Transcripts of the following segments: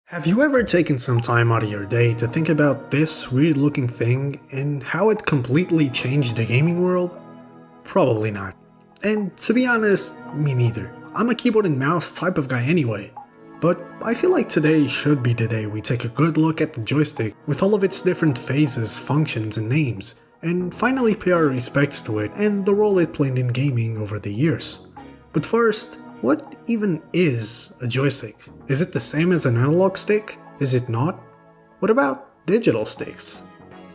Have you ever taken some time out of your day to think about this weird looking thing and how it completely changed the gaming world? Probably not. And to be honest, me neither. I'm a keyboard and mouse type of guy anyway. But I feel like today should be the day we take a good look at the joystick with all of its different phases, functions and names, and finally pay our respects to it and the role it played in gaming over the years. But first, what even is a joystick? Is it the same as an analog stick? Is it not? What about digital sticks?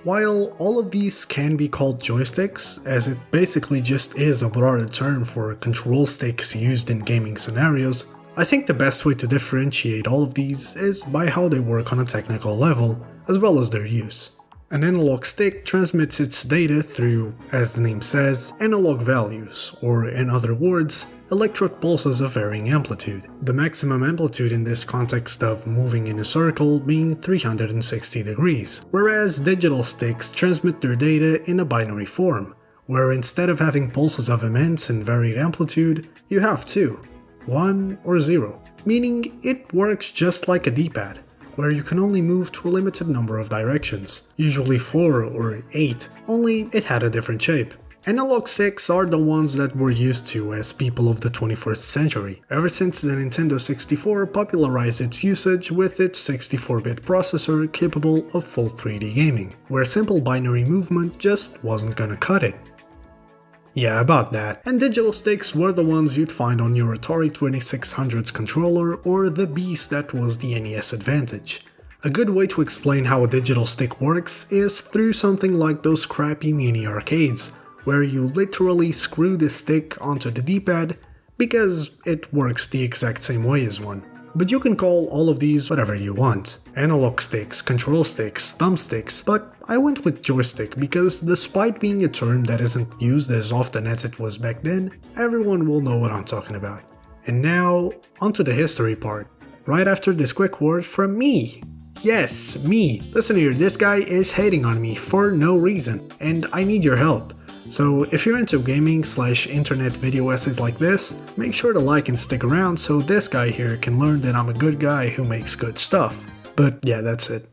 While all of these can be called joysticks, as it basically just is a broader term for control sticks used in gaming scenarios, I think the best way to differentiate all of these is by how they work on a technical level, as well as their use. An analog stick transmits its data through, as the name says, analog values, or in other words, electric pulses of varying amplitude. The maximum amplitude in this context of moving in a circle being 360 degrees, whereas digital sticks transmit their data in a binary form, where instead of having pulses of immense and varied amplitude, you have two, 1 or 0, meaning it works just like a D-pad, where you can only move to a limited number of directions, usually 4 or 8, only it had a different shape. Analog sticks are the ones that we're used to as people of the 21st century, ever since the Nintendo 64 popularized its usage with its 64-bit processor capable of full 3D gaming, where simple binary movement just wasn't gonna cut it. Yeah, about that. And digital sticks were the ones you'd find on your Atari 2600's controller or the beast that was the NES Advantage. A good way to explain how a digital stick works is through something like those crappy mini arcades, where you literally screw the stick onto the D-pad because it works the exact same way as one. But you can call all of these whatever you want. Analog sticks, control sticks, thumbsticks, but I went with joystick because despite being a term that isn't used as often as it was back then, everyone will know what I'm talking about. And now, onto the history part. Right after this quick word from me. Yes, me. Listen here, this guy is hating on me for no reason, and I need your help. So if you're into gaming/internet video essays like this, make sure to like and stick around so this guy here can learn that I'm a good guy who makes good stuff. But yeah, that's it.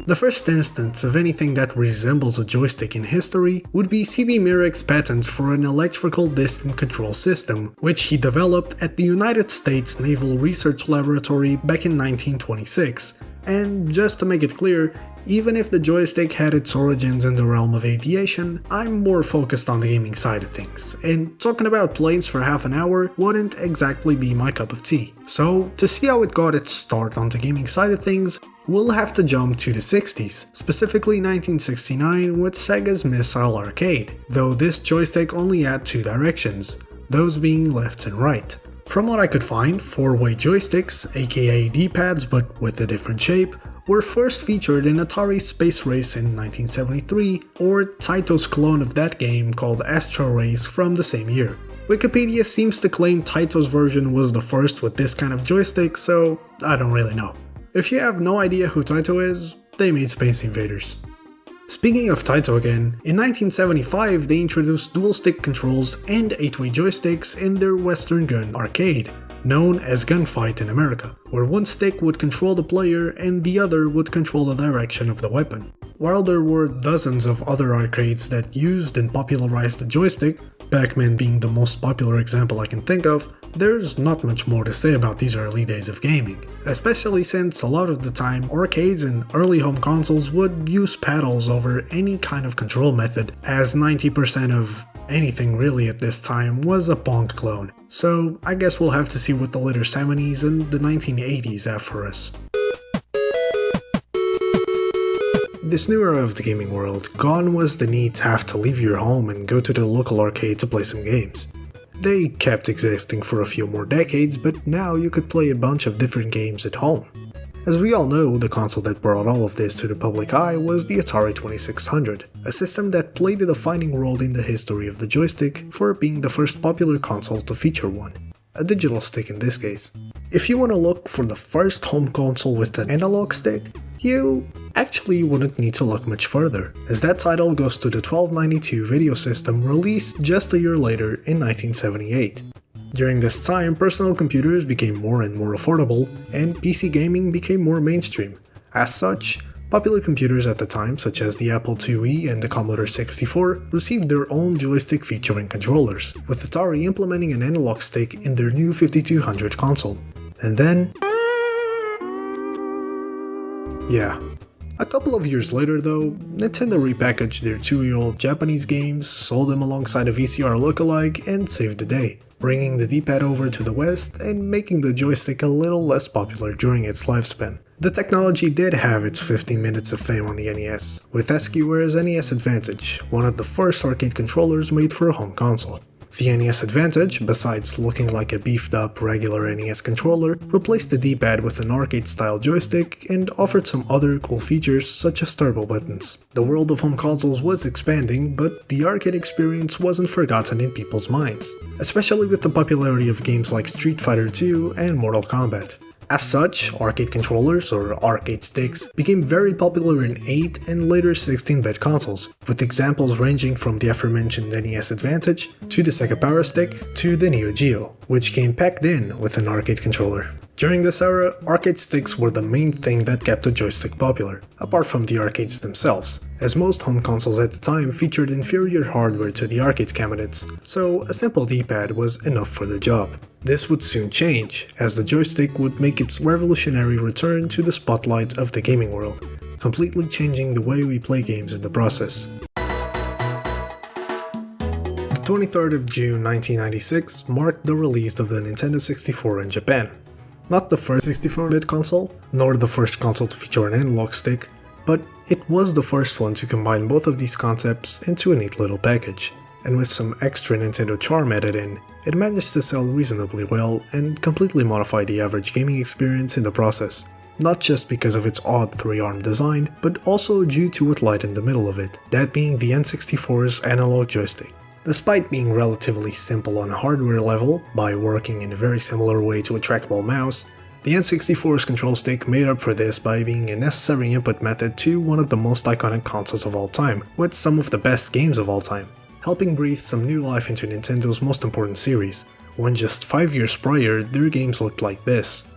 The first instance of anything that resembles a joystick in history would be C.B. Mirick's patent for an electrical distant control system, which he developed at the United States Naval Research Laboratory back in 1926. And just to make it clear, even if the joystick had its origins in the realm of aviation, I'm more focused on the gaming side of things, and talking about planes for half an hour wouldn't exactly be my cup of tea. So, to see how it got its start on the gaming side of things, we'll have to jump to the 60s, specifically 1969 with Sega's Missile Arcade, though this joystick only had two directions, those being left and right. From what I could find, 4-way joysticks, aka D-pads but with a different shape, were first featured in Atari Space Race in 1973, or Taito's clone of that game called Astro Race from the same year. Wikipedia seems to claim Taito's version was the first with this kind of joystick, so I don't really know. If you have no idea who Taito is, they made Space Invaders. Speaking of Taito again, in 1975 they introduced dual stick controls and 8-way joysticks in their Western Gun arcade, known as Gunfight in America, where one stick would control the player and the other would control the direction of the weapon. While there were dozens of other arcades that used and popularized the joystick, Pac-Man being the most popular example I can think of, there's not much more to say about these early days of gaming, especially since a lot of the time arcades and early home consoles would use paddles over any kind of control method, as 90% of anything really at this time was a Pong clone. So I guess we'll have to see what the later 70s and the 1980s have for us. This new era of the gaming world, gone was the need to have to leave your home and go to the local arcade to play some games. They kept existing for a few more decades, but now you could play a bunch of different games at home. As we all know, the console that brought all of this to the public eye was the Atari 2600, a system that played a defining role in the history of the joystick for being the first popular console to feature one, a digital stick in this case. If you want to look for the first home console with an analog stick, you actually wouldn't need to look much further, as that title goes to the 1292 video system released just a year later in 1978. During this time, personal computers became more and more affordable, and PC gaming became more mainstream. As such, popular computers at the time, such as the Apple IIe and the Commodore 64, received their own joystick featuring controllers, with Atari implementing an analog stick in their new 5200 console. And then... yeah. A couple of years later though, Nintendo repackaged their 2-year-old Japanese games, sold them alongside a VCR lookalike, and saved the day, bringing the D-pad over to the West and making the joystick a little less popular during its lifespan. The technology did have its 15 minutes of fame on the NES, with Asuka's NES Advantage, one of the first arcade controllers made for a home console. The NES Advantage, besides looking like a beefed-up regular NES controller, replaced the D-pad with an arcade-style joystick and offered some other cool features such as turbo buttons. The world of home consoles was expanding, but the arcade experience wasn't forgotten in people's minds, especially with the popularity of games like Street Fighter II and Mortal Kombat. As such, arcade controllers, or arcade sticks, became very popular in 8 and later 16-bit consoles, with examples ranging from the aforementioned NES Advantage, to the Sega Power Stick, to the Neo Geo, which came packed in with an arcade controller. During this era, arcade sticks were the main thing that kept a joystick popular, apart from the arcades themselves, as most home consoles at the time featured inferior hardware to the arcade cabinets, so a simple D-pad was enough for the job. This would soon change, as the joystick would make its revolutionary return to the spotlight of the gaming world, completely changing the way we play games in the process. The 23rd of June 1996 marked the release of the Nintendo 64 in Japan. Not the first 64-bit console, nor the first console to feature an analog stick, but it was the first one to combine both of these concepts into a neat little package. And with some extra Nintendo charm added in, it managed to sell reasonably well and completely modify the average gaming experience in the process, not just because of its odd 3-arm design, but also due to what lied in the middle of it, that being the N64's analog joystick. Despite being relatively simple on a hardware level, by working in a very similar way to a trackball mouse, the N64's control stick made up for this by being a necessary input method to one of the most iconic consoles of all time, with some of the best games of all time, helping breathe some new life into Nintendo's most important series, when just 5 years prior their games looked like this.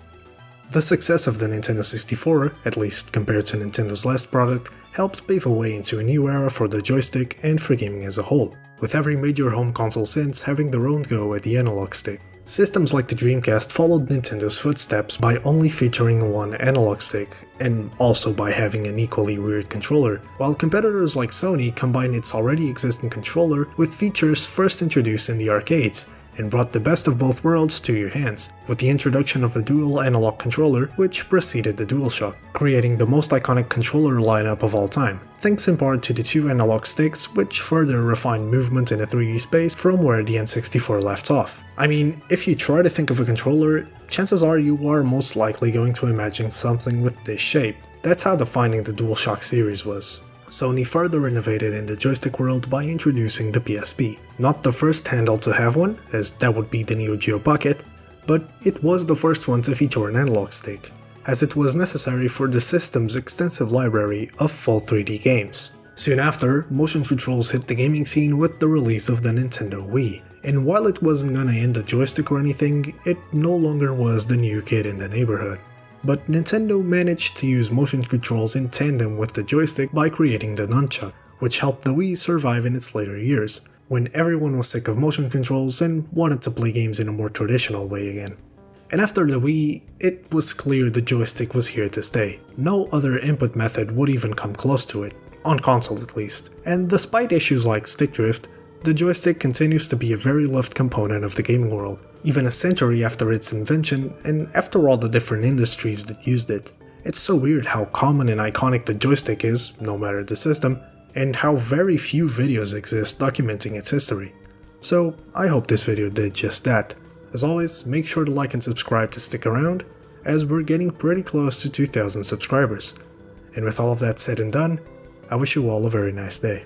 The success of the Nintendo 64, at least compared to Nintendo's last product, helped pave a way into a new era for the joystick and for gaming as a whole, with every major home console since having their own go at the analog stick. Systems like the Dreamcast followed Nintendo's footsteps by only featuring one analog stick, and also by having an equally weird controller, while competitors like Sony combined its already existing controller with features first introduced in the arcades, and brought the best of both worlds to your hands, with the introduction of the dual analog controller, which preceded the DualShock, creating the most iconic controller lineup of all time, thanks in part to the 2 analog sticks, which further refined movement in a 3D space from where the N64 left off. I mean, if you try to think of a controller, chances are you are most likely going to imagine something with this shape. That's how defining the DualShock series was. Sony further innovated in the joystick world by introducing the PSP. Not the first handheld to have one, as that would be the Neo Geo Pocket, but it was the first one to feature an analog stick, as it was necessary for the system's extensive library of full 3D games. Soon after, motion controls hit the gaming scene with the release of the Nintendo Wii, and while it wasn't gonna end the joystick or anything, it no longer was the new kid in the neighborhood. But Nintendo managed to use motion controls in tandem with the joystick by creating the nunchuck, which helped the Wii survive in its later years, when everyone was sick of motion controls and wanted to play games in a more traditional way again. And after the Wii, it was clear the joystick was here to stay. No other input method would even come close to it, on console at least, and despite issues like stick drift, the joystick continues to be a very loved component of the gaming world, even a century after its invention and after all the different industries that used it. It's so weird how common and iconic the joystick is, no matter the system, and how very few videos exist documenting its history. So I hope this video did just that. As always, make sure to like and subscribe to stick around, as we're getting pretty close to 2,000 subscribers. And with all of that said and done, I wish you all a very nice day.